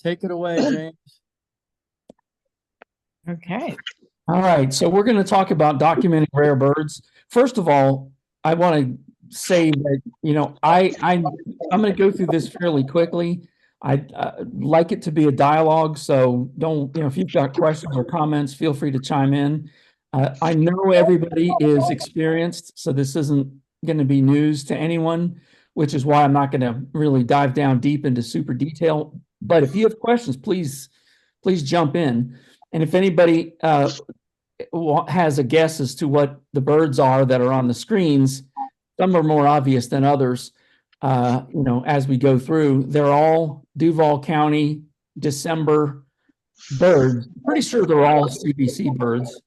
Take it away, James. Okay. All right, so we're going to talk about documenting rare birds. First of all, I want to say that, I'm going to go through this fairly quickly. I'd like it to be a dialogue, so don't, if you've got questions or comments, feel free to chime in. I know everybody is experienced, so this isn't going to be news to anyone, which is why I'm not going to really dive down deep into super detail. But if you have questions, please jump in. And if anybody has a guess as to what the birds are that are on the screens, some are more obvious than others. As we go through, they're all Duval County December birds. Pretty sure they're all CBC birds.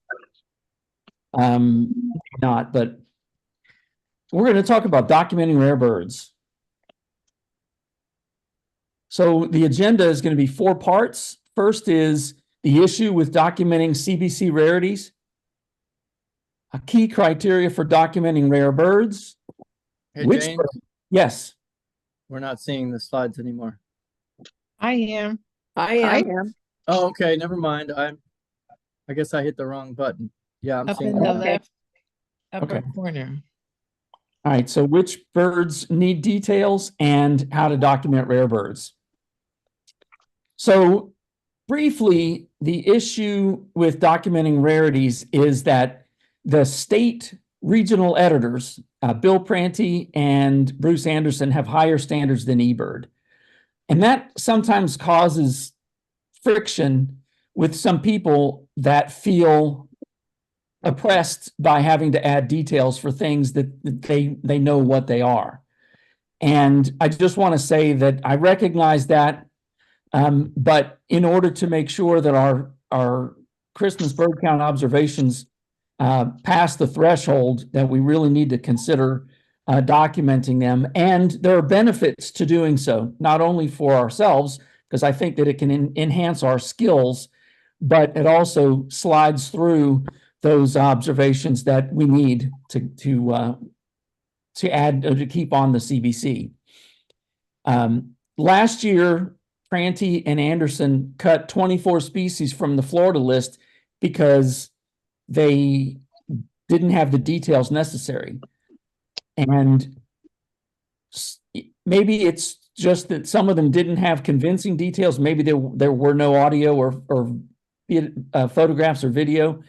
Not, but we're going to talk about documenting rare birds. So the agenda is going to be 4 parts. First is the issue with documenting CBC rarities, a key criteria for documenting rare birds. Hey, James, Yes. we're not seeing the slides anymore. I am. I am. Oh, okay, never mind. I guess I hit the wrong button. Yeah, I'm Up seeing in the that. left upper Okay. corner. All right, so which birds need details and how to document rare birds. So briefly, the issue with documenting rarities is that the state regional editors, Bill Prantey and Bruce Anderson, have higher standards than eBird. And that sometimes causes friction with some people that feel oppressed by having to add details for things that they know what they are. And I just want to say that I recognize that, but in order to make sure that our Christmas bird count observations pass the threshold, that we really need to consider documenting them. And there are benefits to doing so, not only for ourselves, because I think that it can enhance our skills, but it also slides through those observations that we need to add or to keep on the CBC. Last year, Prantey and Anderson cut 24 species from the Florida list because they didn't have the details necessary. And maybe it's just that some of them didn't have convincing details. Maybe there were no audio or photographs or video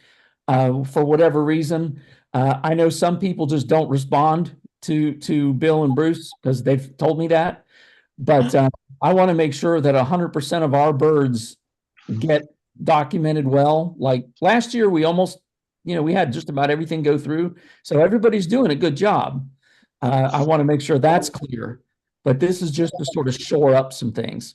for whatever reason. I know some people just don't respond to Bill and Bruce because they've told me that. But I want to make sure that 100% of our birds get documented well. Like last year, we almost, we had just about everything go through. So everybody's doing a good job. I want to make sure that's clear. But this is just to sort of shore up some things.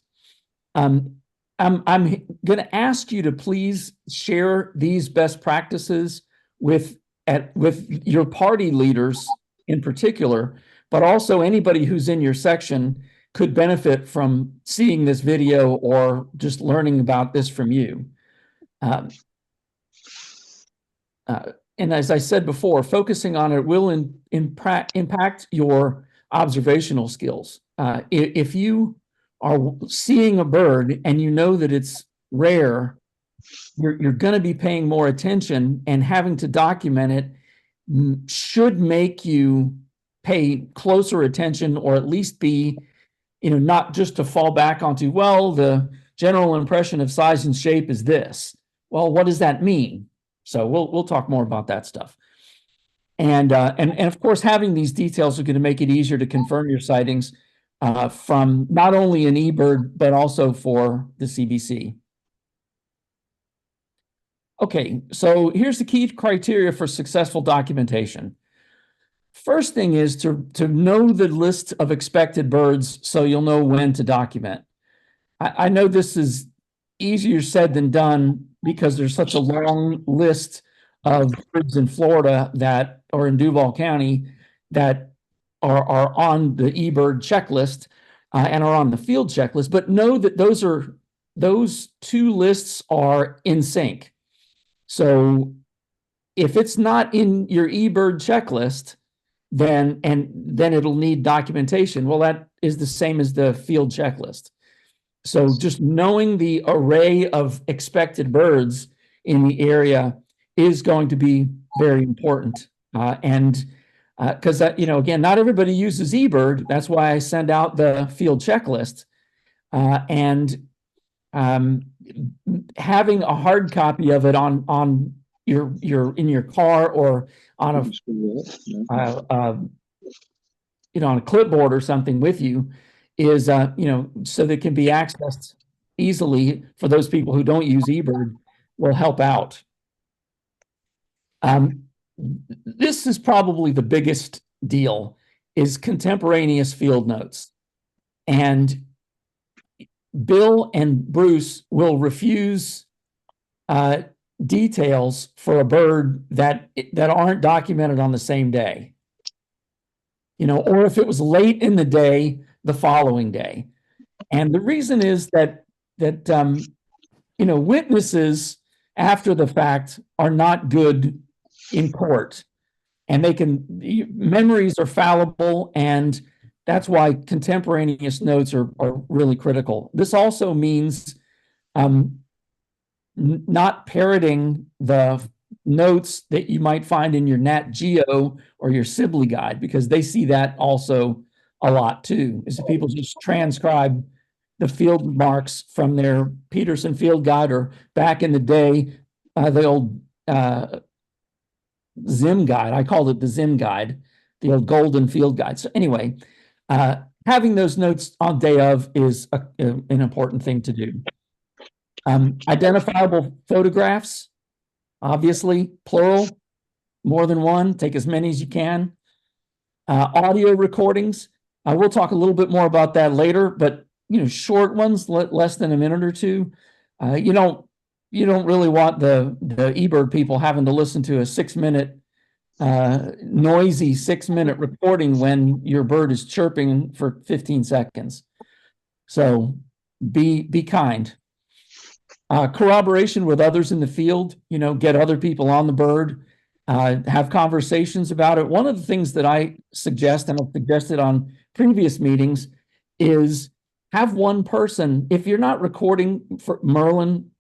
I'm going to ask you to please share these best practices with your party leaders in particular, but also anybody who's in your section could benefit from seeing this video or just learning about this from you. And as I said before, focusing on it will impact your observational skills. If you are seeing a bird and you know that it's rare, you're going to be paying more attention, and having to document it should make you pay closer attention, or at least be, not just to fall back onto, well, the general impression of size and shape is this. Well, what does that mean? So we'll talk more about that stuff. And of course, having these details are going to make it easier to confirm your sightings from not only an eBird, but also for the CBC. Okay, so here's the key criteria for successful documentation. First thing is to know the list of expected birds so you'll know when to document. I know this is easier said than done because there's such a long list of birds in Florida that are in Duval County that are on the eBird checklist and are on the field checklist, but know that those two lists are in sync. So if it's not in your eBird checklist, then it'll need documentation. Well, that is the same as the field checklist. So just knowing the array of expected birds in the area is going to be very important. And because again, not everybody uses eBird. That's why I send out the field checklist. And having a hard copy of it on your in your car or on on a clipboard or something with you is so that it can be accessed easily for those people who don't use eBird will help out. This is probably the biggest deal is contemporaneous field notes. And Bill and Bruce will refuse details for a bird that aren't documented on the same day. Or if it was late in the day, the following day. And the reason is that witnesses after the fact are not good in court, and memories are fallible, and that's why contemporaneous notes are really critical. This also means not parroting the notes that you might find in your Nat Geo or your Sibley guide, because they see that also a lot too, is that people just transcribe the field marks from their Peterson field guide, or back in the day, the old Zim guide. I called it the Zim guide, the old golden field guide. So anyway, having those notes on day of is an important thing to do. Identifiable photographs, obviously, plural, more than one, take as many as you can. Audio recordings, we'll talk a little bit more about that later, but short ones, less than a minute or two. You don't really want the eBird people having to listen to a 6-minute noisy 6-minute recording when your bird is chirping for 15 seconds. So be kind. Corroboration with others in the field, get other people on the bird, have conversations about it. One of the things that I suggest, and I've suggested on previous meetings, is have one person, if you're not recording for Merlin,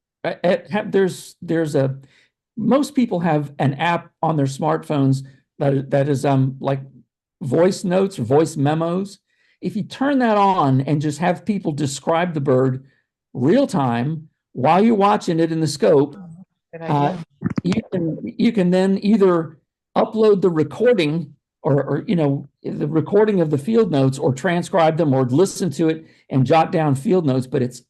most people have an app on their smartphones that is like voice notes or voice memos. If you turn that on and just have people describe the bird real time while you're watching it in the scope, Good idea. you can then either upload the recording or the recording of the field notes, or transcribe them, or listen to it and jot down field notes. But it's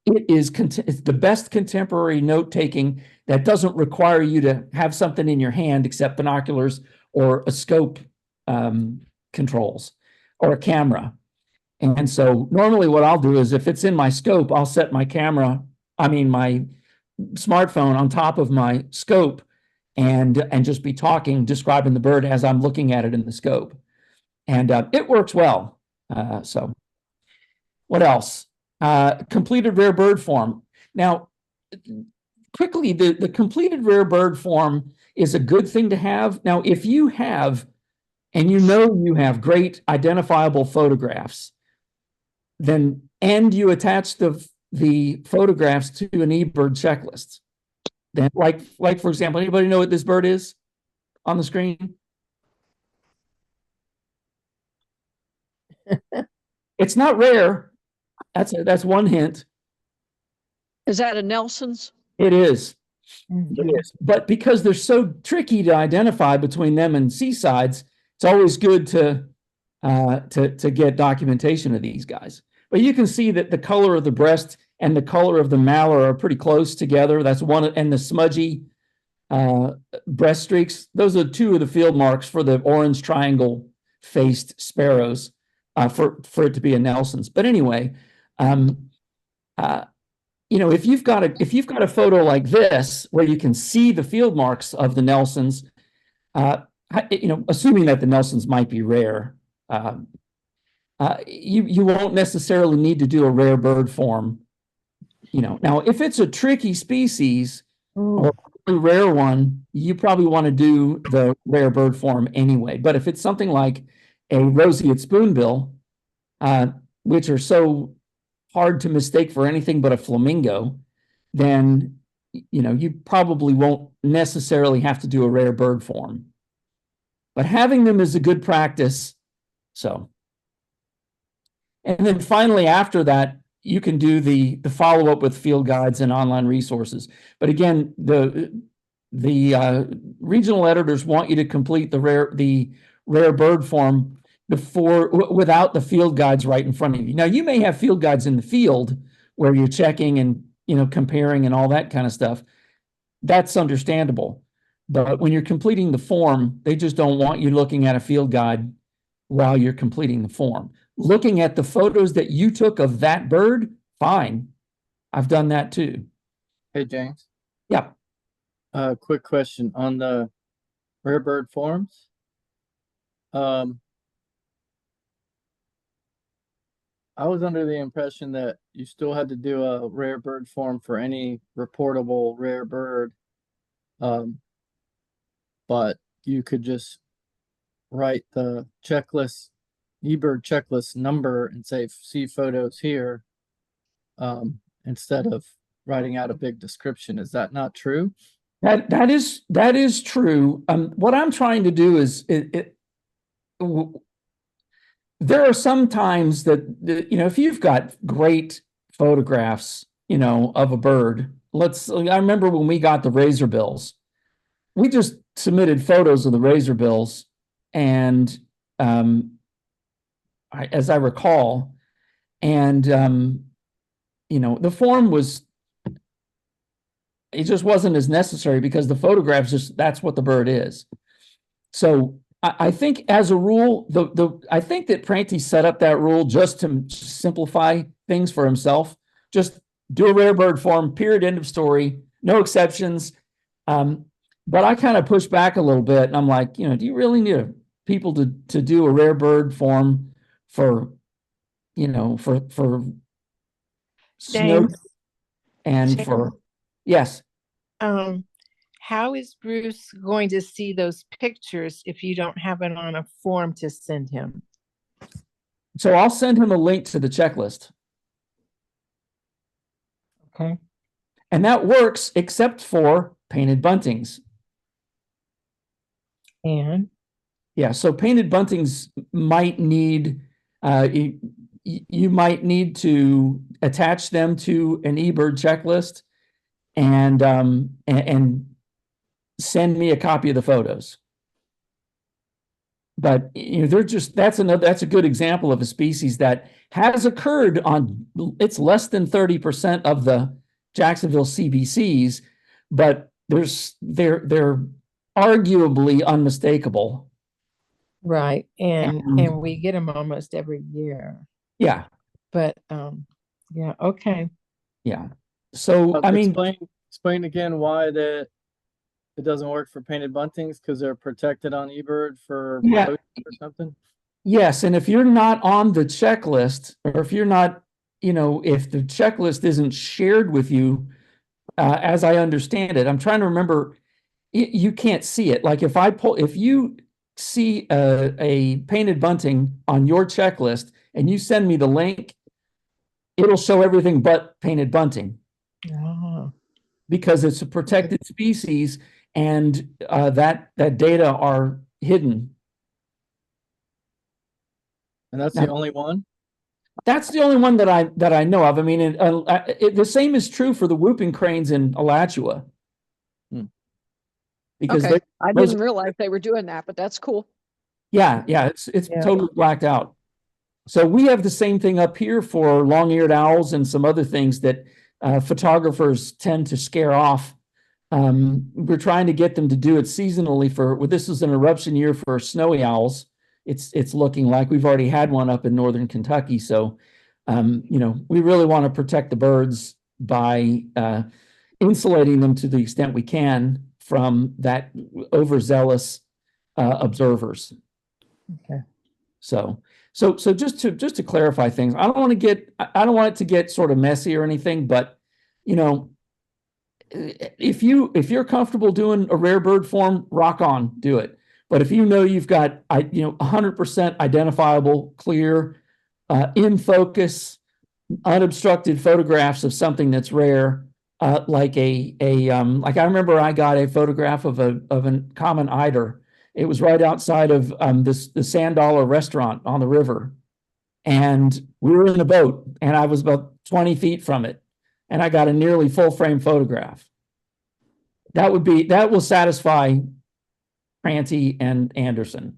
the best contemporary note taking that doesn't require you to have something in your hand except binoculars or a scope controls or a camera. And so normally what I'll do is, if it's in my scope, I'll set my my smartphone on top of my scope and just be describing the bird as I'm looking at it in the scope. And it works well. So what else? Completed rare bird form. Now, quickly, the completed rare bird form is a good thing to have. Now, if you have, and you have great identifiable photographs, and you attach the photographs to an eBird checklist, then like for example, anybody know what this bird is on the screen? It's not rare. That's one hint. Is that a Nelson's? It is. It is. But because they're so tricky to identify between them and seasides, it's always good to get documentation of these guys. But you can see that the color of the breast and the color of the malar are pretty close together. That's one, and the smudgy breast streaks. Those are two of the field marks for the orange triangle faced sparrows, for it to be a Nelson's. But anyway, if you've got a photo like this where you can see the field marks of the Nelsons, assuming that the Nelsons might be rare, you won't necessarily need to do a rare bird form. Now if it's a tricky species or a rare one, you probably want to do the rare bird form anyway. But if it's something like a roseate spoonbill, which are so hard to mistake for anything but a flamingo, then, you probably won't necessarily have to do a rare bird form. But having them is a good practice. So, and then finally, after that, you can do the follow-up with field guides and online resources. But again, the regional editors want you to complete the rare bird form without the field guides right in front of you. Now, you may have field guides in the field where you're checking and, comparing and all that kind of stuff. That's understandable. But when you're completing the form, they just don't want you looking at a field guide while you're completing the form. Looking at the photos that you took of that bird, fine. I've done that too. Hey, James. Yeah. Quick question on the rare bird forms. I was under the impression that you still had to do a rare bird form for any reportable rare bird. But you could just write the checklist, eBird checklist number and say, see photos here, instead of writing out a big description. Is that not true? That is true. What I'm trying to do is there are some times that, if you've got great photographs, of a bird, I remember when we got the razorbills, we just submitted photos of the razorbills, and as I recall, and the form it just wasn't as necessary because the photographs that's what the bird is. So I think as a rule, I think that Prantey set up that rule just to simplify things for himself. Just do a rare bird form, period, end of story, no exceptions. But I kind of push back a little bit, and I'm like, do you really need people to do a rare bird form for snow James, and James. for yes. How is Bruce going to see those pictures if you don't have it on a form to send him? So I'll send him a link to the checklist. Okay. And that works except for painted buntings. And yeah, so painted buntings might need, you might need to attach them to an eBird checklist and send me a copy of the photos. But they're that's a good example of a species that has occurred on, it's less than 30% of the Jacksonville CBCs, but they're arguably unmistakable. right, and we get them almost every year. Yeah. But yeah, okay. Yeah. So I mean, explain again why that it doesn't work for painted buntings, because they're protected on eBird for or something. Yes, and if you're not on the checklist, or if you're not, if the checklist isn't shared with you, as I understand it, I'm trying to remember, you can't see it. Like if you see a painted bunting on your checklist and you send me the link, it'll show everything but painted bunting. Oh. Because it's a protected species, and that data are hidden. And that's the only one? That's the only one that I know of. I mean, the same is true for the whooping cranes in Alachua. Because Okay, I didn't realize they were doing that, but that's cool. Yeah, it's totally blacked out. So we have the same thing up here for long-eared owls and some other things that photographers tend to scare off. We're trying to get them to do it seasonally this is an eruption year for snowy owls. It's looking like we've already had one up in northern Kentucky. So, we really want to protect the birds by insulating them to the extent we can from that overzealous observers. Okay. So just to clarify things, I don't want it to get sort of messy or anything, but if you're comfortable doing a rare bird form, rock on, do it. But if you've got 100% identifiable, clear, in focus unobstructed photographs of something that's rare, like like I remember I got a photograph of a common eider. It was right outside of the Sand Dollar restaurant on the river, and we were in a boat, and I was about 20 feet from it, and I got a nearly full frame photograph. That will satisfy Pranty and Anderson.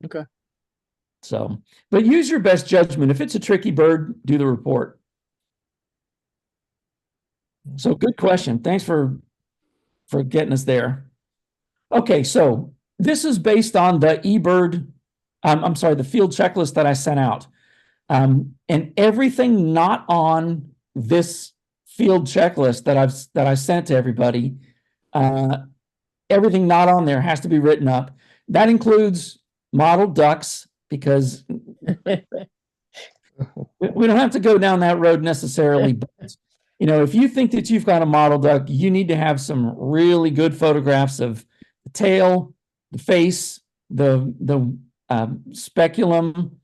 Okay. So, but use your best judgment. If it's a tricky bird, do the report. So good question. Thanks for getting us there. Okay, so this is based on the eBird, I'm sorry, the field checklist that I sent out. And everything not on this field checklist that I sent to everybody, everything not on there has to be written up. That includes model ducks, because we don't have to go down that road necessarily, but if you think that you've got a model duck, you need to have some really good photographs of the tail, the face, the speculum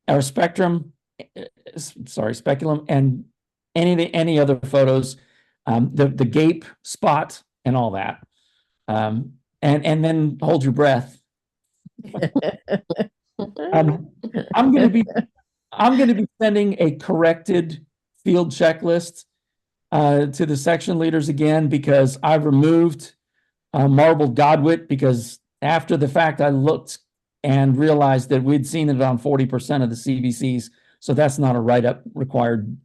or spectrum, speculum, and any other photos, the gape spot and all that. And then hold your breath. I'm going to be sending a corrected field checklist to the section leaders again, because I removed marbled godwit, because after the fact I looked and realized that we'd seen it on 40% of the CBCs, so that's not a write-up required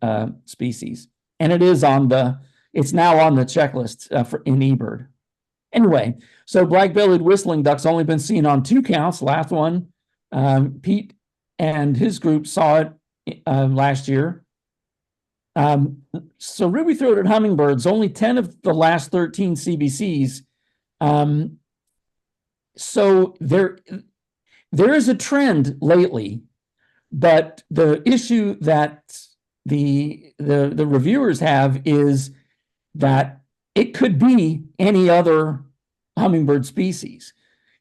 species, and it's now on the checklist in eBird. Anyway, so black-bellied whistling duck's only been seen on 2 counts. Last one, Pete and his group saw it last year. So ruby-throated hummingbirds, only 10 of the last 13 CBCs. So there is a trend lately, but the issue that the reviewers have is that it could be any other hummingbird species.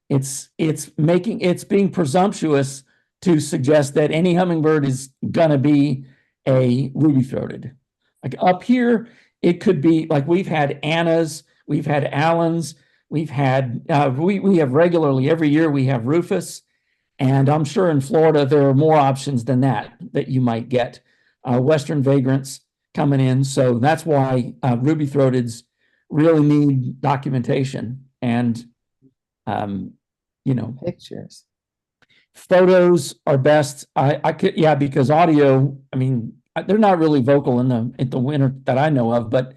It's being presumptuous to suggest that any hummingbird is gonna be a ruby-throated. Like up here, it could be like we've had Annas, we've had Allens, we've had we have regularly every year we have Rufus, and I'm sure in Florida there are more options than that you might get. Western vagrants coming in, so that's why ruby-throateds really need documentation and Pictures. photos are best. I could, because audio, I mean, they're not really vocal in the winter that I know of, but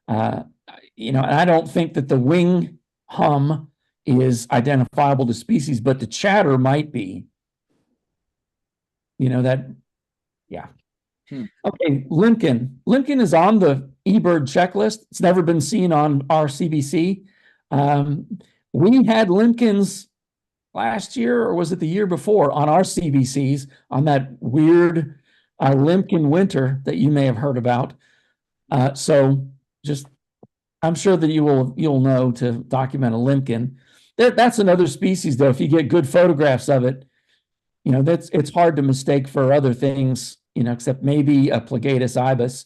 and I don't think that the wing hum is identifiable to species, but the chatter might be. Okay, Limpkin. Limpkin is on the eBird checklist. It's never been seen on our CBC. We had Limpkins last year, or was it the year before, on our CBCs on that weird Limpkin winter that you may have heard about. So just, I'm sure that you'll know to document a Limpkin. That's another species, though. If you get good photographs of it, it's hard to mistake for other things, except maybe a Plagatus ibis.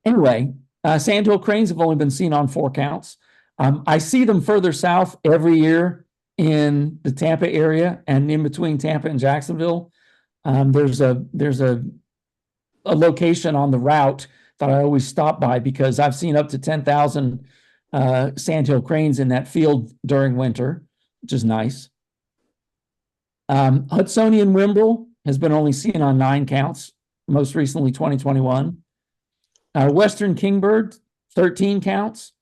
Anyway, sandhill cranes have only been seen on 4 counts. I see them further south every year in the Tampa area and in between Tampa and Jacksonville. There's a location on the route that I always stop by, because I've seen up to 10,000 sandhill cranes in that field during winter, which is nice. Hudsonian Wimble has been only seen on 9 counts, most recently 2021. Western kingbird, 13 counts.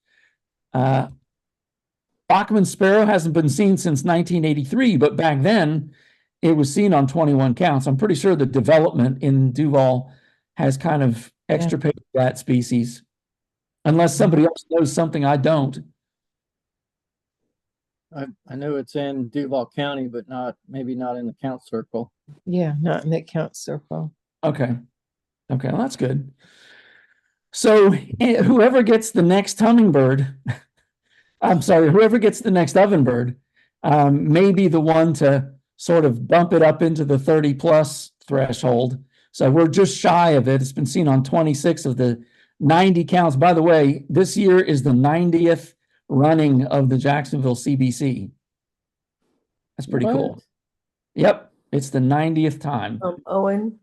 Bachman sparrow hasn't been seen since 1983, but back then it was seen on 21 counts. I'm pretty sure the development in Duval has kind of extirpated that species, unless somebody else knows something I don't. I know it's in Duval County, but maybe not in the count circle. Yeah, not in the count circle. Okay, well, that's good. So whoever gets the next hummingbird, whoever gets the next ovenbird, may be the one to sort of bump it up into the 30+ threshold So we're just shy of it. It's been seen on 26 of the 90 counts. By the way, this year is the 90th running of the Jacksonville CBC. That's pretty cool. What? Yep, it's the 90th time. Owen,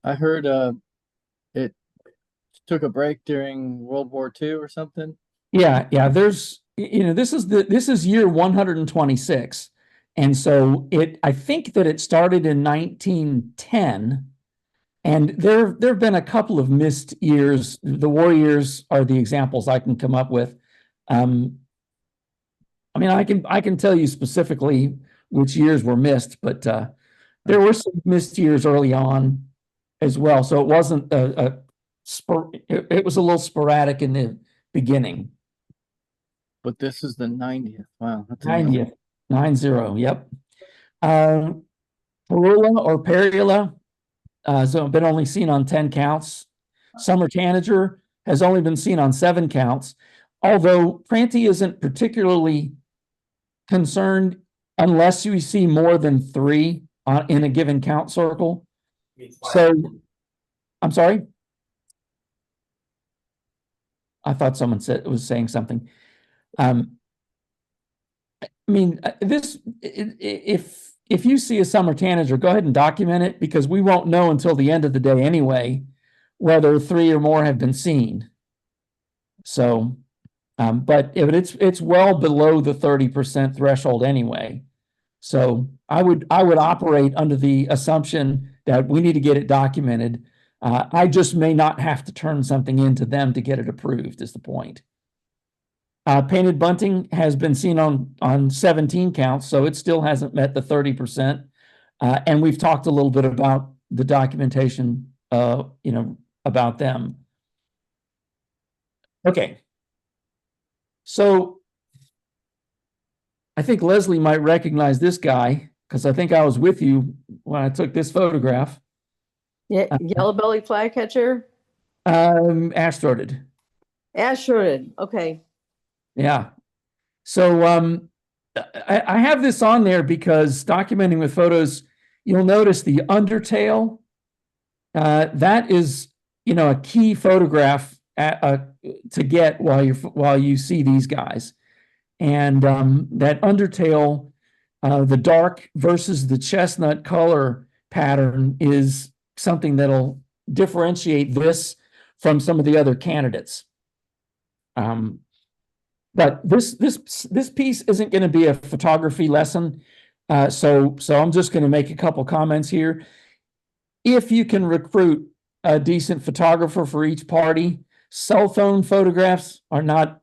I heard it took a break during World War II or something. Yeah, there's this is year 126. And so I think that it started in 1910, and there have been a couple of missed years. The war years are the examples I can come up with. I mean, I can tell you specifically which years were missed, but there were some missed years early on as well. So it wasn't it was a little sporadic in the beginning. But this is the 90th. Wow, that's amazing. 90, yep. Perula or Perula has been only seen on 10 counts. Summer Tanager has only been seen on 7 counts, although Pranty isn't particularly concerned unless you see more than 3 in a given count circle. So, I'm sorry? I thought someone was saying something. I mean, if you see a summer tanager, go ahead and document it, because we won't know until the end of the day anyway whether 3 or more have been seen. So, but it's well below the 30% threshold anyway. So I would operate under the assumption that we need to get it documented. I just may not have to turn something into them to get it approved, is the point. Painted bunting has been seen on 17 counts, so it still hasn't met the 30%. And we've talked a little bit about the documentation, about them. Okay. So I think Leslie might recognize this guy, because I think I was with you when I took this photograph. yeah, yellow belly flycatcher, Astrodid. Ashford. Okay. Yeah. So I have this on there because documenting with photos, you'll notice the undertail. That is, a key photograph to get while you see these guys. And that undertail, the dark versus the chestnut color pattern is something that'll differentiate this from some of the other candidates. But this piece isn't going to be a photography lesson, so I'm just going to make a couple comments here. If you can recruit a decent photographer for each party, cell phone photographs are not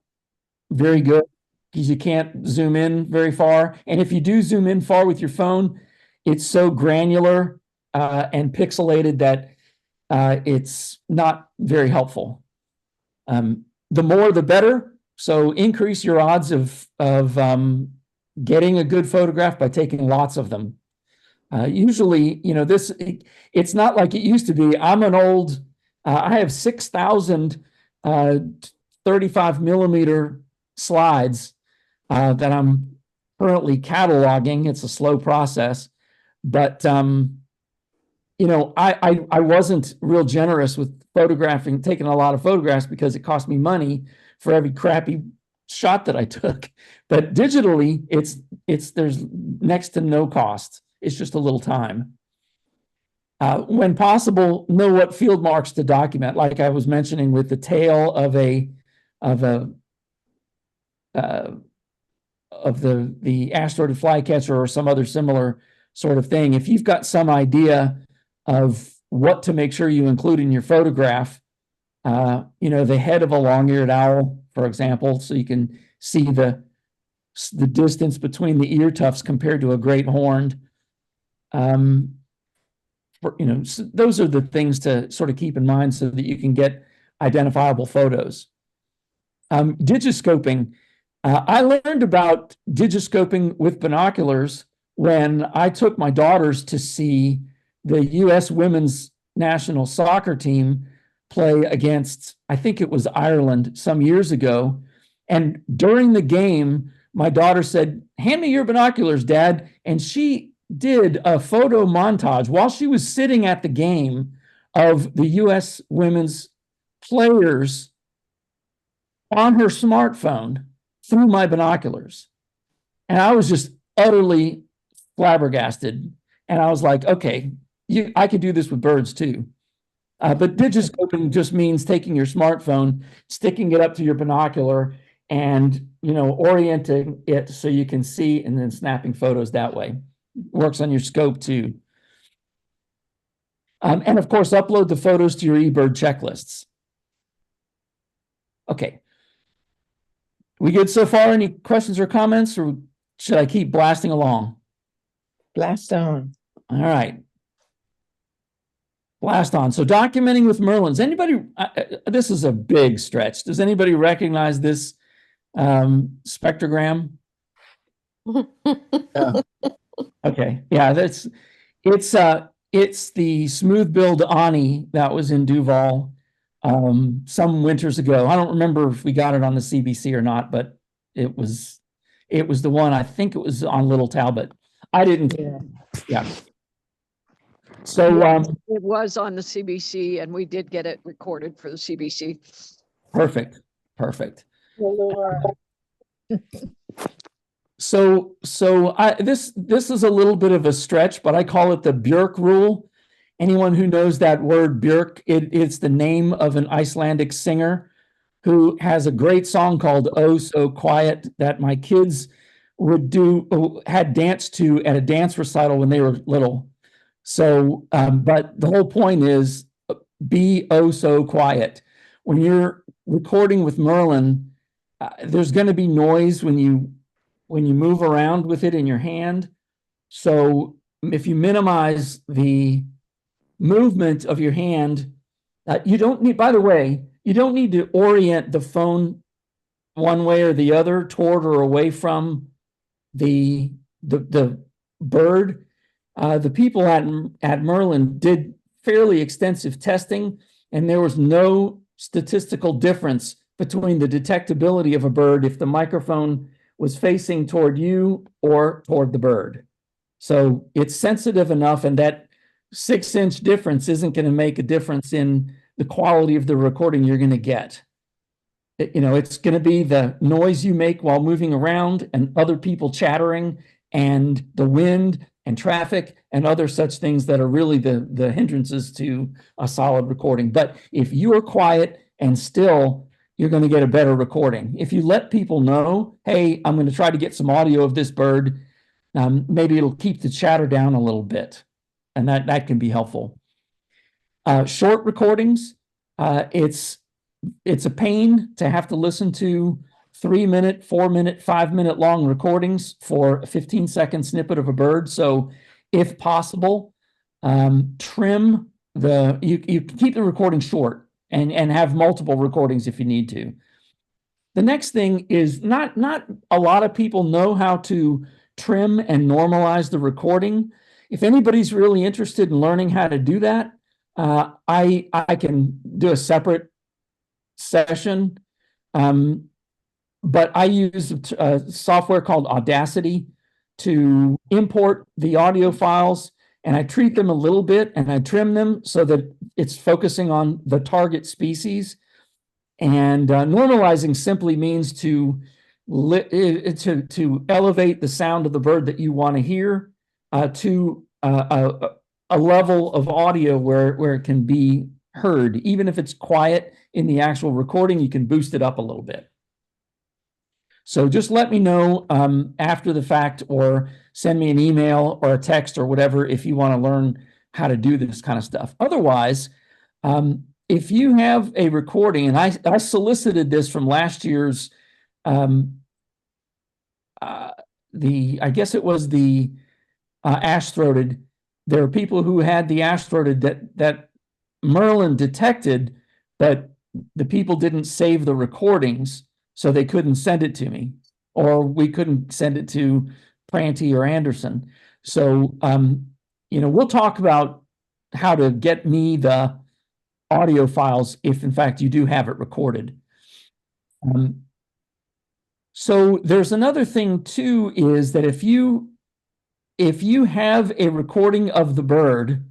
very good because you can't zoom in very far. And if you do zoom in far with your phone, it's so granular and pixelated that it's not very helpful. The more, the better. So increase your odds of getting a good photograph by taking lots of them. Usually, it's not like it used to be. I'm an old, I have 6,000 35 millimeter slides that I'm currently cataloging. It's a slow process, but I wasn't real generous with taking a lot of photographs because it cost me money for every crappy shot that I took. But digitally, there's next to no cost. It's just a little time. When possible, know what field marks to document, like I was mentioning with the tail of the Astrodid flycatcher or some other similar sort of thing. If you've got some idea of what to make sure you include in your photograph, the head of a long-eared owl, for example, so you can see the distance between the ear tufts compared to a great horned. So those are the things to sort of keep in mind so that you can get identifiable photos. Digiscoping. I learned about digiscoping with binoculars when I took my daughters to see the U.S. women's national soccer team play against, I think it was Ireland some years ago. And during the game, my daughter said, "Hand me your binoculars, Dad." And she did a photo montage while she was sitting at the game of the U.S. women's players on her smartphone through my binoculars. And I was just utterly flabbergasted. And I was like, okay, I could do this with birds too. But digiscoping just means taking your smartphone, sticking it up to your binocular, and orienting it so you can see, and then snapping photos that way. Works on your scope too. And of course, upload the photos to your eBird checklists. Okay. We good so far? Any questions or comments, or should I keep blasting along? Blast on. All right. Blast on. So documenting with Merlins. Anybody, this is a big stretch. Does anybody recognize this spectrogram? Yeah. Okay. Yeah, it's the smooth-billed Ani that was in Duval some winters ago. I don't remember if we got it on the CBC or not, but it was the one. I think it was on Little Talbot. I didn't. Yeah. So It was on the CBC, and we did get it recorded for the CBC. perfect. So this is a little bit of a stretch, but I call it the Björk rule. Anyone who knows that word Björk, it's the name of an Icelandic singer who has a great song called "Oh So Quiet" that my kids had danced to at a dance recital when they were little. So, but the whole point is be oh so quiet. When you're recording with Merlin, there's going to be noise when you move around with it in your hand. So if you minimize the movement of your hand, you don't need, by the way, you don't need to orient the phone one way or the other, toward or away from the bird. The people at Merlin did fairly extensive testing, and there was no statistical difference between the detectability of a bird if the microphone was facing toward you or toward the bird. So it's sensitive enough, and that 6-inch difference isn't going to make a difference in the quality of the recording you're going to get. It's going to be the noise you make while moving around, and other people chattering, and the wind and traffic and other such things that are really the hindrances to a solid recording. But if you are quiet and still, you're going to get a better recording. If you let people know, hey, I'm going to try to get some audio of this bird, maybe it'll keep the chatter down a little bit, and that can be helpful. Short recordings, it's a pain to have to listen to 3-minute, 4-minute, 5-minute long recordings for a 15-second snippet of a bird. So if possible, trim you keep the recording short and have multiple recordings if you need to. The next thing is not a lot of people know how to trim and normalize the recording. If anybody's really interested in learning how to do that, I can do a separate session. But I use software called Audacity to import the audio files, and I treat them a little bit and I trim them so that it's focusing on the target species. And normalizing simply means to elevate the sound of the bird that you want to hear to a level of audio where it can be heard. Even if it's quiet in the actual recording, you can boost it up a little bit. So just let me know after the fact, or send me an email or a text or whatever if you want to learn how to do this kind of stuff. Otherwise, if you have a recording, and I solicited this from last year's, I guess it was the ash-throated. There are people who had the ash-throated that Merlin detected, but the people didn't save the recordings, so they couldn't send it to me, or we couldn't send it to Pranty or Anderson. So, we'll talk about how to get me the audio files if, in fact, you do have it recorded. So there's another thing too, is that if you if you have a recording of the bird,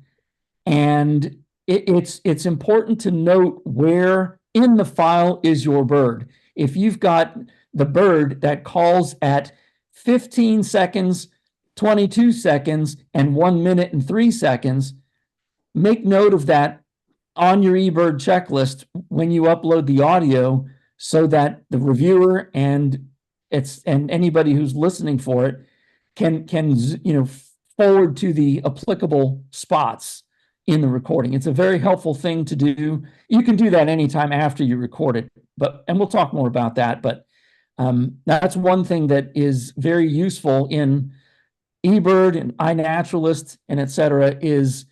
and it's important to note where in the file is your bird. If you've got the bird that calls at 15 seconds, 22 seconds, and 1 minute and 3 seconds, make note of that on your eBird checklist when you upload the audio, so that the reviewer and anybody who's listening for it can forward to the applicable spots in the recording. It's a very helpful thing to do. You can do that anytime after you record it, and we'll talk more about that. But that's one thing that is very useful in eBird and iNaturalist and et cetera, is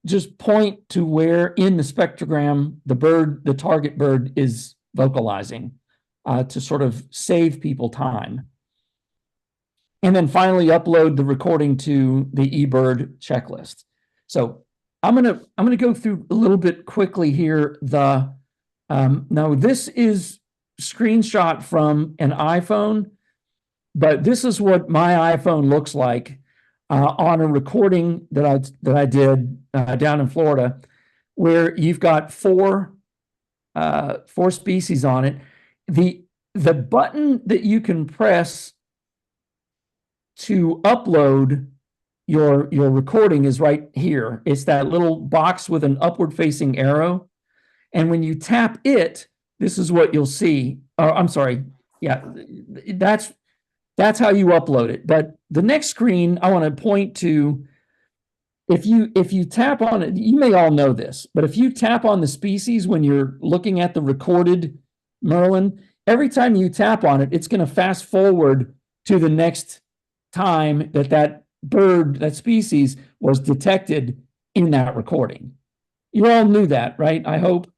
just point to where in the spectrogram the target bird is vocalizing, to sort of save people time. And then finally upload the recording to the eBird checklist. So I'm gonna go through a little bit quickly here. Now this is screenshot from an iPhone, but this is what my iPhone looks like on a recording that I did down in Florida, where you've got four species on it. The button that you can press to upload your recording is right here. It's that little box with an upward facing arrow. And when you tap it, this is what you'll see. Oh, I'm sorry. Yeah, that's how you upload it. But the next screen I want to point to, if you tap on it, you may all know this, but if you tap on the species when you're looking at the recorded Merlin, every time you tap on it, it's going to fast forward to the next time that bird, that species, was detected in that recording. You all knew that, right? I hope.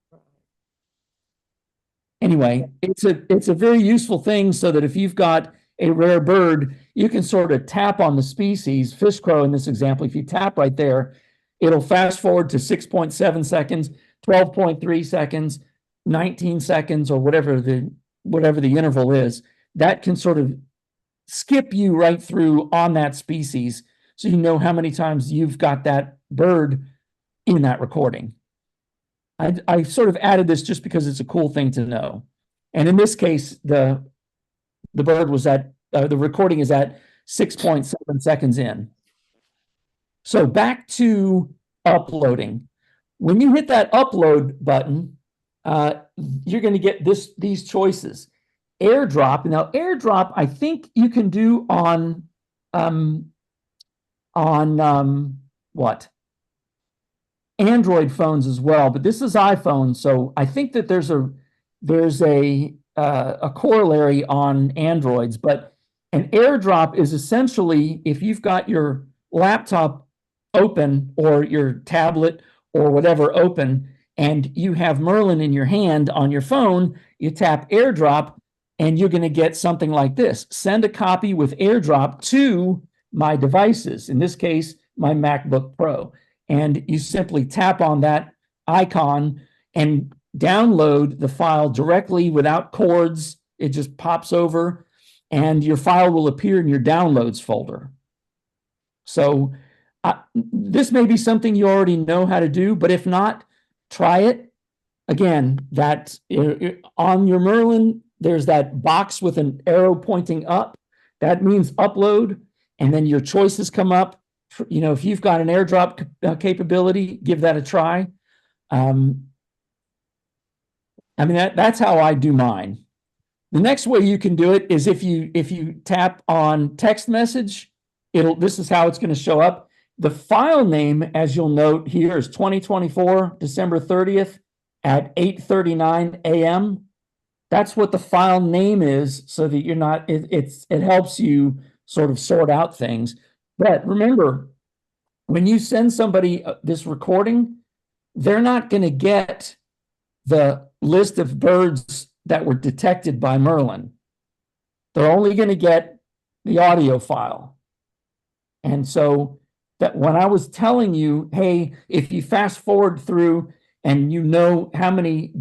Anyway, it's a very useful thing, so that if you've got a rare bird, you can sort of tap on the species. Fish crow in this example, if you tap right there, it'll fast forward to 6.7 seconds, 12.3 seconds, 19 seconds, or whatever the interval is. That can sort of skip you right through on that species, so you know how many times you've got that bird in that recording. I sort of added this just because it's a cool thing to know. And in this case, the bird was at, the recording is at 6.7 seconds in. So back to uploading. When you hit that upload button, you're going to get these choices. AirDrop. Now, AirDrop, I think you can do on what? Android phones as well, but this is iPhone, so I think that there's a corollary on Androids. But an AirDrop is essentially, if you've got your laptop open or your tablet or whatever open, and you have Merlin in your hand on your phone, you tap AirDrop, and you're going to get something like this: send a copy with AirDrop to my devices, in this case, my MacBook Pro. And you simply tap on that icon and download the file directly without cords. It just pops over, and your file will appear in your downloads folder. So this may be something you already know how to do, but if not, try it. Again, that on your Merlin, there's that box with an arrow pointing up. That means upload, and then your choices come up. You know, if you've got an AirDrop capability, give that a try. I mean, that's how I do mine. The next way you can do it is if you tap on text message, this is how it's going to show up. The file name, as you'll note here, is 2024 December 30th at 8:39 a.m. That's what the file name is, so that you're not. It helps you sort of sort out things. But remember, when you send somebody this recording, they're not going to get the list of birds that were detected by Merlin. They're only going to get the audio file. And so that when I was telling you, hey, if you fast forward through and you know how many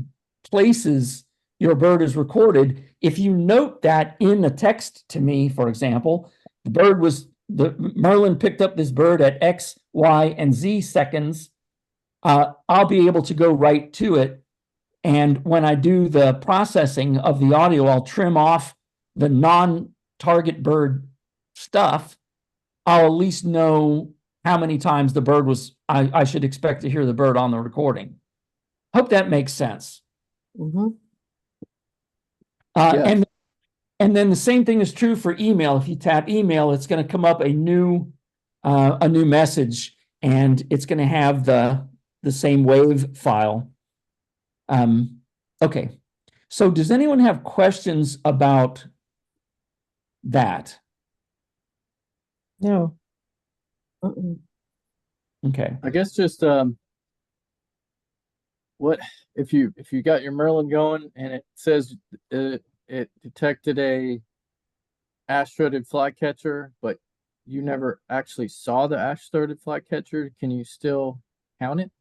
places your bird is recorded, if you note that in the text to me, for example, the bird was the Merlin picked up this bird at X, Y, and Z seconds, I'll be able to go right to it. And when I do the processing of the audio, I'll trim off the non-target bird stuff. I'll at least know how many times the bird was, I should expect to hear the bird on the recording. Hope that makes sense. Mhm. Yes. And then the same thing is true for email. If you tap email, it's going to come up a new message, and it's going to have the same WAV file. Okay. So does anyone have questions about that? No. Mm-mm. Okay. I guess just what if you got your Merlin going and it says it detected a ash-throated flycatcher, but you never actually saw the ash-throated flycatcher, can you still count it?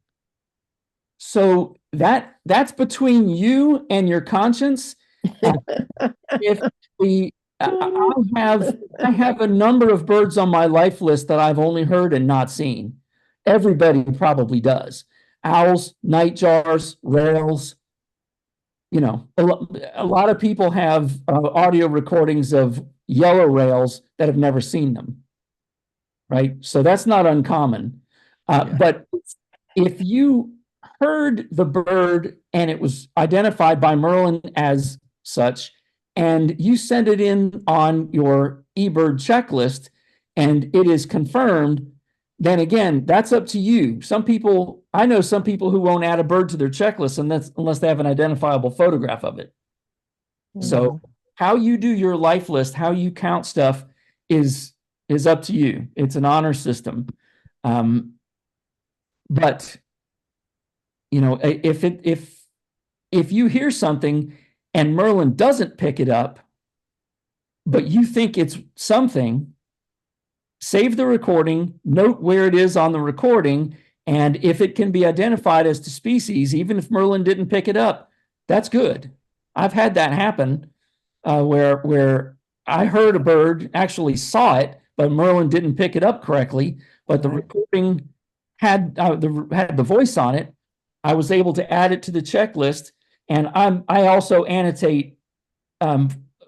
So that's between you and your conscience. If the I have a number of birds on my life list that I've only heard and not seen. Everybody probably does. Owls, nightjars, rails. You know, a lot of people have audio recordings of yellow rails that have never seen them. Right? So that's not uncommon. Yeah. But if you heard the bird and it was identified by Merlin as such, and you send it in on your eBird checklist and it is confirmed, then again, that's up to you. I know some people who won't add a bird to their checklist unless they have an identifiable photograph of it. So how you do your life list, how you count stuff is up to you. It's an honor system. But you know, if you hear something and Merlin doesn't pick it up, but you think it's something, save the recording, note where it is on the recording, and if it can be identified as to species, even if Merlin didn't pick it up, that's good. I've had that happen where I heard a bird, actually saw it, but Merlin didn't pick it up correctly, but the recording had the voice on it. I was able to add it to the checklist, and I also annotate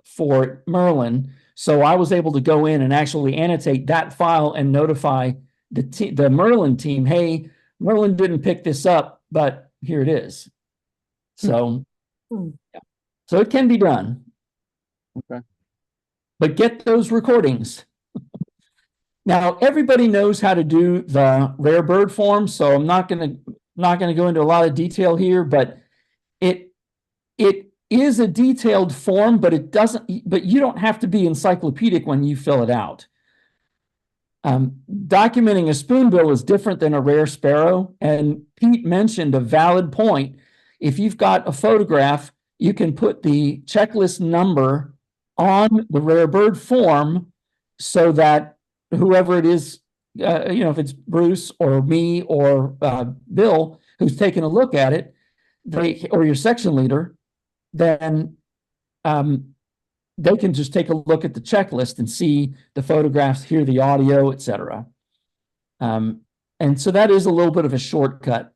for Merlin, so I was able to go in and actually annotate that file and notify the Merlin team, hey, Merlin didn't pick this up, but here it is. So, yeah. So it can be done. Okay. But get those recordings. Now, everybody knows how to do the rare bird form, so I'm not going to go into a lot of detail here, but it is a detailed form, but you don't have to be encyclopedic when you fill it out. Documenting a spoonbill is different than a rare sparrow, and Pete mentioned a valid point. If you've got a photograph, you can put the checklist number on the rare bird form so that whoever it is, if it's Bruce or me or Bill who's taking a look at it, or your section leader, then they can just take a look at the checklist and see the photographs, hear the audio, etc. And so that is a little bit of a shortcut.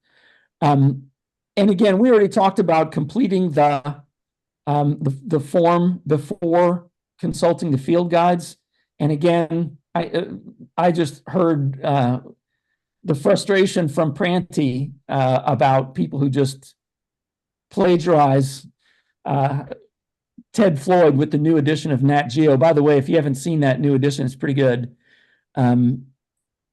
And again, we already talked about completing the form before consulting the field guides. And again, I just heard the frustration from Pranty about people who just plagiarize Ted Floyd with the new edition of Nat Geo. By the way, if you haven't seen that new edition, it's pretty good. And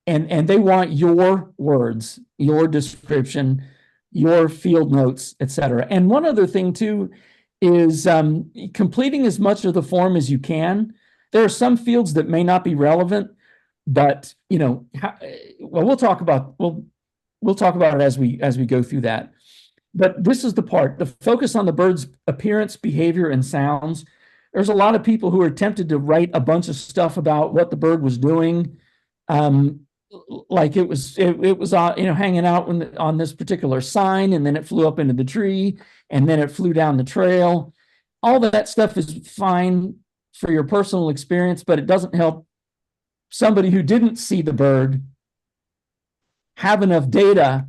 they want your words, your description, your field notes, etc. And one other thing too is completing as much of the form as you can. There are some fields that may not be relevant, but we'll talk about it as we go through that. But this is the part, the focus on the bird's appearance, behavior, and sounds. There's a lot of people who are tempted to write a bunch of stuff about what the bird was doing. Like it was hanging out on this particular sign, and then it flew up into the tree, and then it flew down the trail. All that stuff is fine for your personal experience, but it doesn't help somebody who didn't see the bird have enough data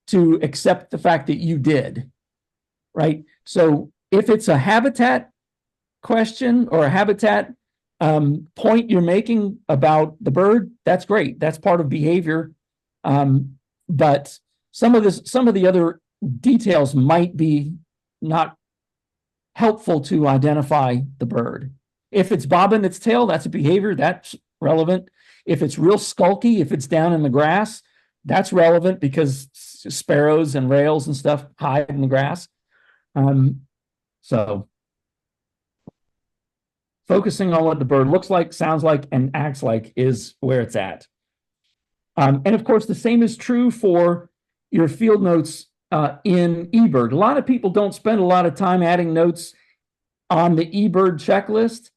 to accept the fact that you did, right? So if it's a habitat question or a habitat point you're making about the bird, that's great. That's part of behavior. But some of the other details might be not helpful to identify the bird. If it's bobbing its tail, that's a behavior, that's relevant. If it's real skulky, if it's down in the grass, that's relevant because sparrows and rails and stuff hide in the grass. So focusing on what the bird looks like, sounds like, and acts like is where it's at. And of course, the same is true for your field notes in eBird. A lot of people don't spend a lot of time adding notes on the eBird checklist,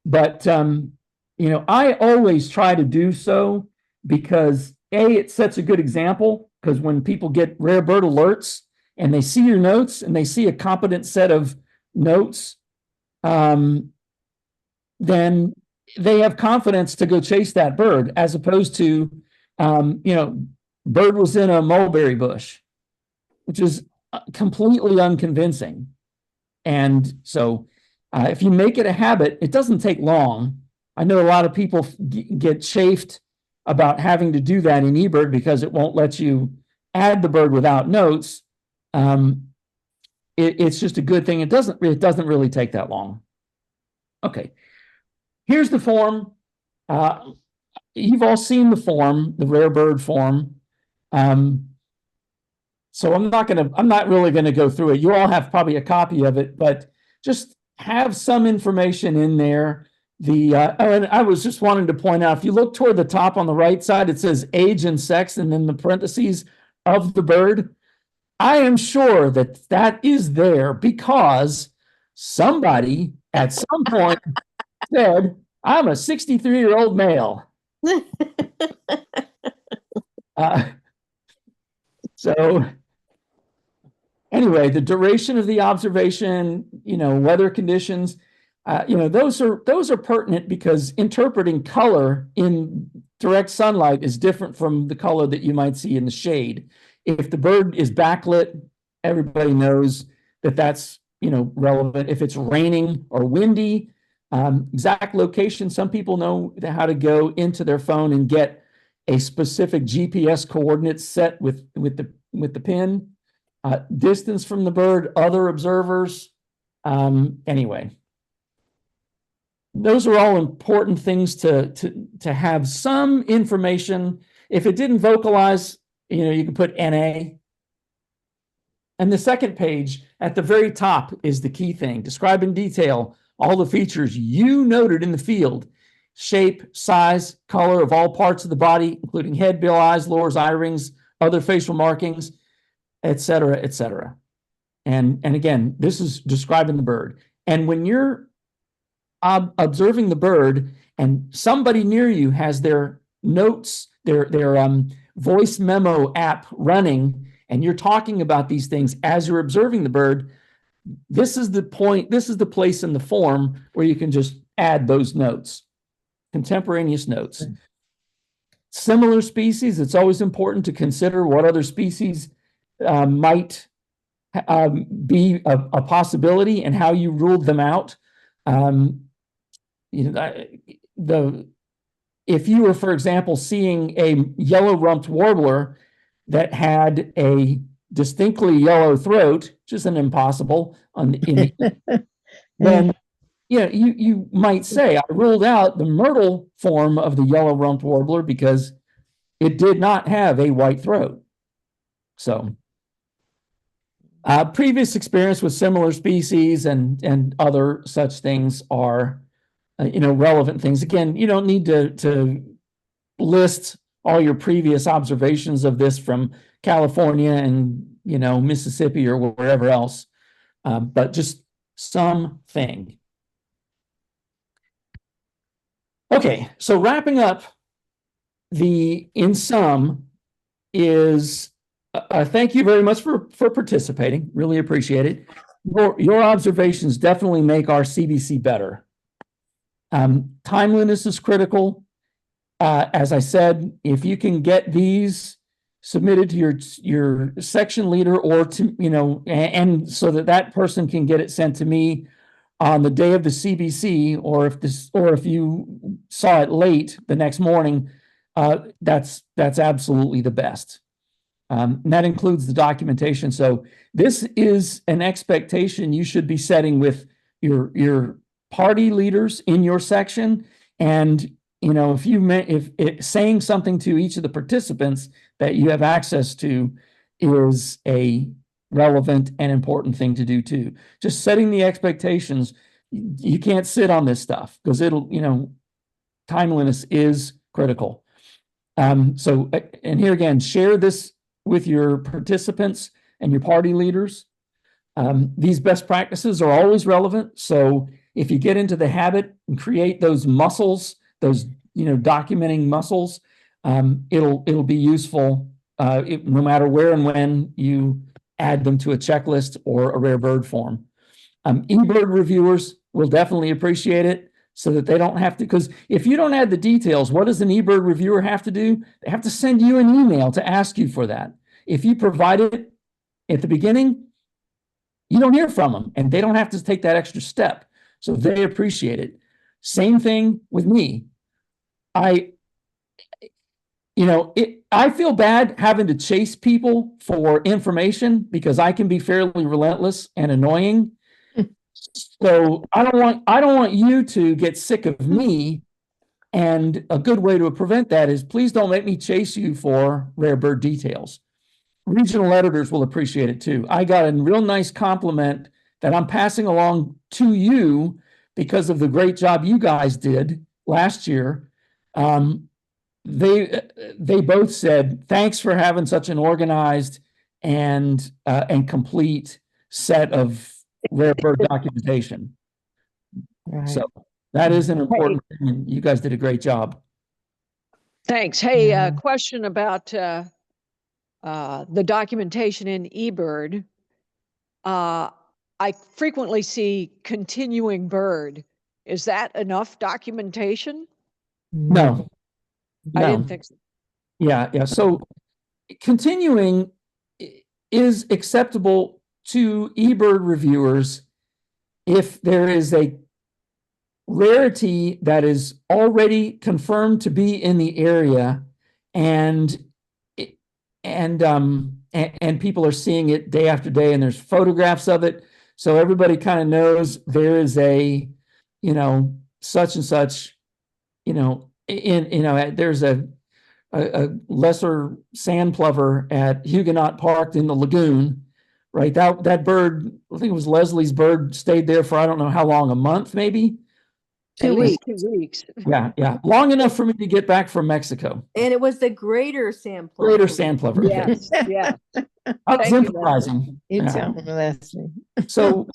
but I always try to do so because it sets a good example, because when people get rare bird alerts and they see your notes and they see a competent set of notes, then they have confidence to go chase that bird, as opposed to, bird was in a mulberry bush, which is completely unconvincing. And so if you make it a habit, it doesn't take long. I know a lot of people get chafed about having to do that in eBird because it won't let you add the bird without notes. It's just a good thing. It doesn't really take that long. Okay, here's the form. You've all seen the form, the rare bird form. So I'm not really gonna go through it. You all have probably a copy of it, but just have some information in there. And I was just wanting to point out, if you look toward the top on the right side, it says age and sex, and then the parentheses of the bird. I am sure that is there because somebody at some point said, I'm a 63-year-old male. So anyway, the duration of the observation, weather conditions, those are pertinent because interpreting color in direct sunlight is different from the color that you might see in the shade. If the bird is backlit, everybody knows that that's relevant. If it's raining or windy, exact location, some people know how to go into their phone and get a specific GPS coordinate set with the pin. Distance from the bird, other observers. Anyway, those are all important things to have some information. If it didn't vocalize, you can put NA. And the second page at the very top is the key thing. Describe in detail all the features you noted in the field: shape, size, color of all parts of the body, including head, bill, eyes, lores, eye rings, other facial markings, et cetera, et cetera. And again, this is describing the bird. And when you're observing the bird and somebody near you has their notes, their voice memo app running, and you're talking about these things as you're observing the bird, this is the point, this is the place in the form where you can just add those notes, contemporaneous notes. Similar species, it's always important to consider what other species might be a possibility and how you ruled them out. If you were, for example, seeing a yellow-rumped warbler that had a distinctly yellow throat, which is an impossible, then you might say, I ruled out the myrtle form of the yellow-rumped warbler because it did not have a white throat. So previous experience with similar species and other such things are relevant things. Again, you don't need to list all your previous observations of this from California and Mississippi or wherever else, but just something. Okay, so wrapping up, in sum is thank you very much for participating. Really appreciate it. Your observations definitely make our CBC better. Timeliness is critical. As I said, if you can get these submitted to your section leader or to, and so that that person can get it sent to me on the day of the CBC, or if you saw it late the next morning, that's absolutely the best. And that includes the documentation. So this is an expectation you should be setting with your party leaders in your section. And, if saying something to each of the participants that you have access to is a relevant and important thing to do too. Just setting the expectations. You can't sit on this stuff because timeliness is critical. So, and here again, share this with your participants and your party leaders. These best practices are always relevant. So if you get into the habit and create those muscles, those, documenting muscles, it'll be useful, no matter where and when you add them to a checklist or a rare bird form. eBird reviewers will definitely appreciate it so that they don't have to, because if you don't add the details, what does an eBird reviewer have to do? They have to send you an email to ask you for that. If you provide it at the beginning, you don't hear from them and they don't have to take that extra step. So they appreciate it. Same thing with me. I feel bad having to chase people for information because I can be fairly relentless and annoying. So I don't want you to get sick of me. And a good way to prevent that is please don't make me chase you for rare bird details. Regional editors will appreciate it too. I got a real nice compliment that I'm passing along to you because of the great job you guys did last year. They both said, thanks for having such an organized and complete set of rare bird documentation. Right. So that is an important thing, and you guys did a great job. Thanks. Hey, Yeah. question about the documentation in eBird. I frequently see continuing bird. Is that enough documentation? No, I didn't no. think so. Yeah. So continuing is acceptable to eBird reviewers if there is a rarity that is already confirmed to be in the area and people are seeing it day after day and there's photographs of it. So everybody kind of knows there is a, such and such, there's a lesser sand plover at Huguenot Park in the lagoon, right? That bird, I think it was Leslie's bird, stayed there for I don't know how long, a month maybe. 2 At least weeks. 2 weeks. Yeah, long enough for me to get back from Mexico. And it was the greater sand plover. Greater sand plover. Yes, yeah. I was Thank you, improvising. You Yeah. tell me, Leslie. So,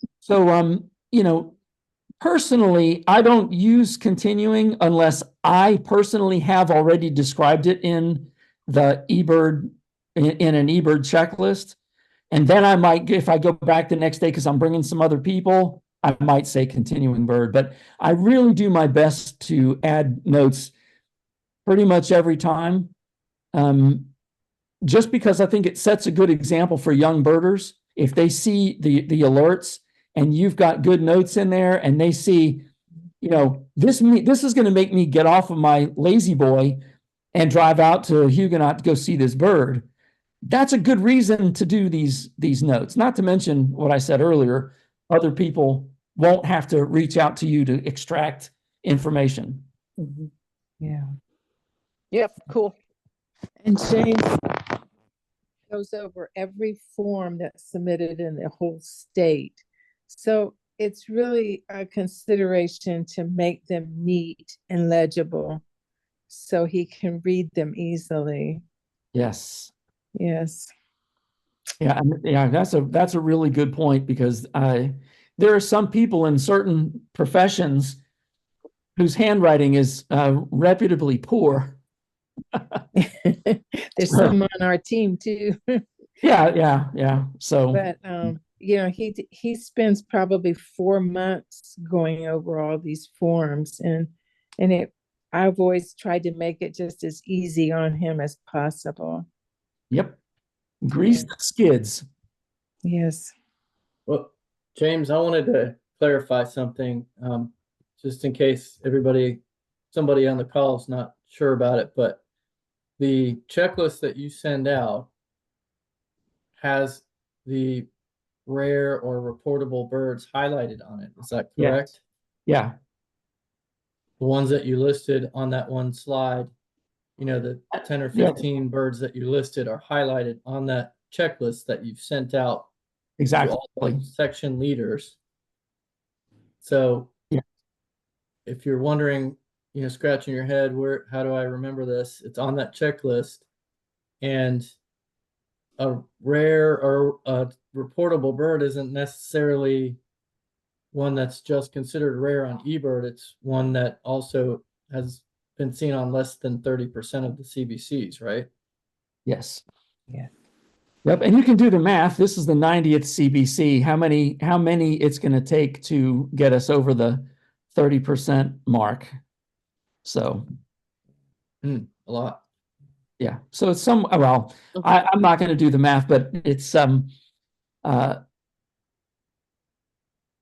personally, I don't use continuing unless I personally have already described it in the eBird, in an eBird checklist. And then I might, if I go back the next day because I'm bringing some other people, I might say continuing bird. But I really do my best to add notes pretty much every time. Just because I think it sets a good example for young birders. If they see the alerts and you've got good notes in there and they see, this is going to make me get off of my lazy boy and drive out to Huguenot to go see this bird. That's a good reason to do these notes. Not to mention what I said earlier, other people won't have to reach out to you to extract information. Mhm. Yeah. Yep, cool. And James goes over every form that's submitted in the whole state. So it's really a consideration to make them neat and legible so he can read them easily. Yes. Yes. Yeah, that's a really good point because there are some people in certain professions whose handwriting is reputably poor. There's some on our team too. Yeah. So, But he spends probably 4 months going over all these forms and I've always tried to make it just as easy on him as possible. Yep. Grease the skids. Yes. Well, James, I wanted to clarify something, just in case somebody on the call is not sure about it, but the checklist that you send out has the rare or reportable birds highlighted on it. Is that Yes. correct? Yeah. The ones that you listed on that one slide, the 10 or Yeah. 15 birds that you listed are highlighted on that checklist that you've sent out to Exactly. all the section leaders. So yeah. If you're wondering, scratching your head, how do I remember this? It's on that checklist. And a rare or a reportable bird isn't necessarily one that's just considered rare on eBird. It's one that also has been seen on less than 30% of the CBCs, right? Yes. Yeah. Yep. And you can do the math. This is the 90th CBC. How many it's going to take to get us over the 30% mark? So A lot. yeah. So it's I'm not going to do the math, but it's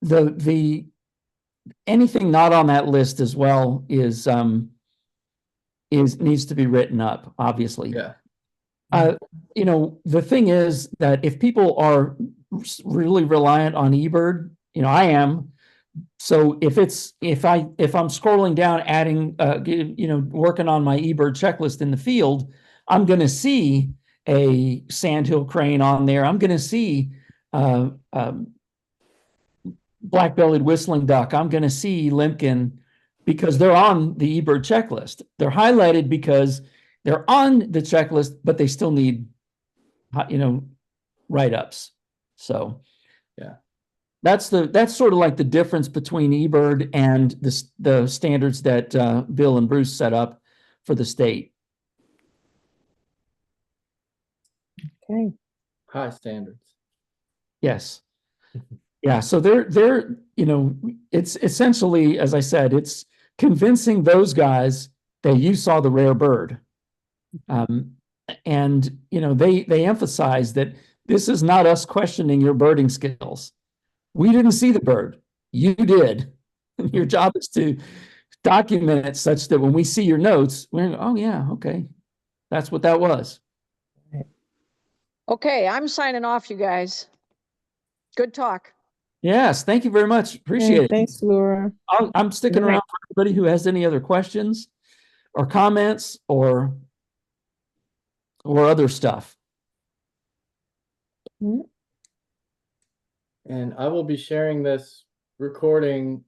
the anything not on that list as well is needs to be written up, obviously. Yeah. The thing is that if people are really reliant on eBird, I am. So if I'm scrolling down, adding, working on my eBird checklist in the field, I'm going to see a sandhill crane on there. I'm going to see black-bellied whistling duck. I'm going to see limpkin because they're on the eBird checklist. They're highlighted because they're on the checklist, but they still need, write-ups. So, yeah, that's sort of like the difference between eBird and the standards that Bill and Bruce set up for the state. Okay. High standards. Yes. Yeah. So they're it's essentially, as I said, it's convincing those guys that you saw the rare bird. And they emphasize that this is not us questioning your birding skills. We didn't see the bird. You did. Your job is to document it such that when we see your notes, we're, oh yeah, okay. That's what that was. Okay, I'm signing off, you guys. Good talk. Yes, thank you very much. Appreciate it. Thanks, Laura. I'm sticking around for anybody who has any other questions or comments or other stuff. And I will be sharing this recording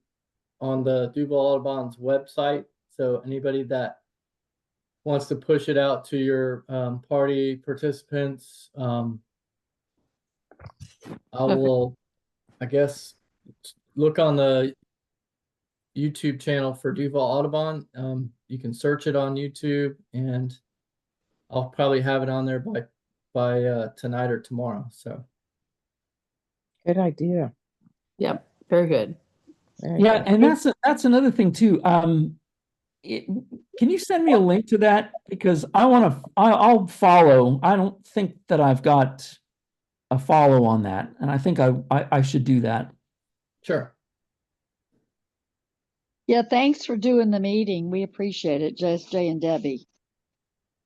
on the Duval Audubon's website. So anybody that wants to push it out to your party participants, I guess, look on the YouTube channel for Duval Audubon. You can search it on YouTube, and I'll probably have it on there by tonight or tomorrow. So good idea. Yep, very good. Yeah, and that's another thing too. Can you send me a link to that? Because I'll follow. I don't think that I've got a follow on that, and I think I should do that. sure. Yeah, thanks for doing the meeting. We appreciate it, Jay and Debbie.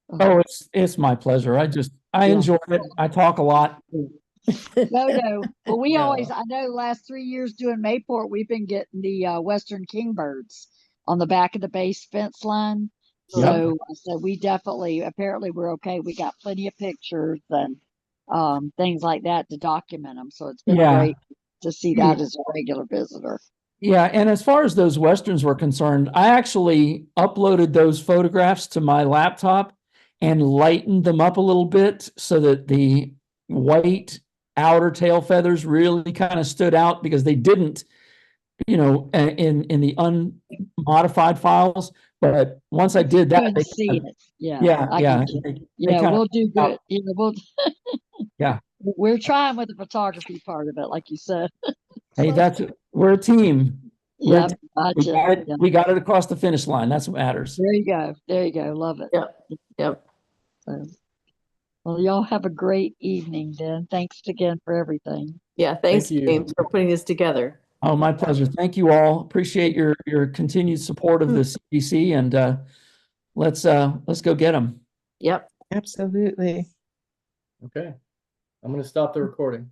Oh, it's my pleasure. I enjoy it. I talk a lot. No. Well, we No. always, I know last 3 years doing Mayport, we've been getting the Western kingbirds on the back of the base fence line. So we definitely, apparently we're okay. We got plenty of pictures and things like that to document them. So it's been great to see that as a regular visitor. Yeah, and as far as those Westerns were concerned, I actually uploaded those photographs to my laptop and lightened them up a little bit so that the white outer tail feathers really kind of stood out, because they didn't, in the unmodified files. But once I did that, Couldn't see it. Yeah. We'll do good. Yeah. We're trying with the photography part of it, like you said. Hey, we're a team. Yeah, We gotcha. got it, Yeah. we got it across the finish line. That's what matters. There you go. There you go. Love it. Yep. Yep. So, well, y'all have a great evening then. Thanks again for everything. Yeah. Thanks, you. James, for putting this together. Oh, my pleasure. Thank you all. Appreciate your continued support of the CBC, and let's go get them. Yep. Absolutely. Okay. I'm gonna stop the recording.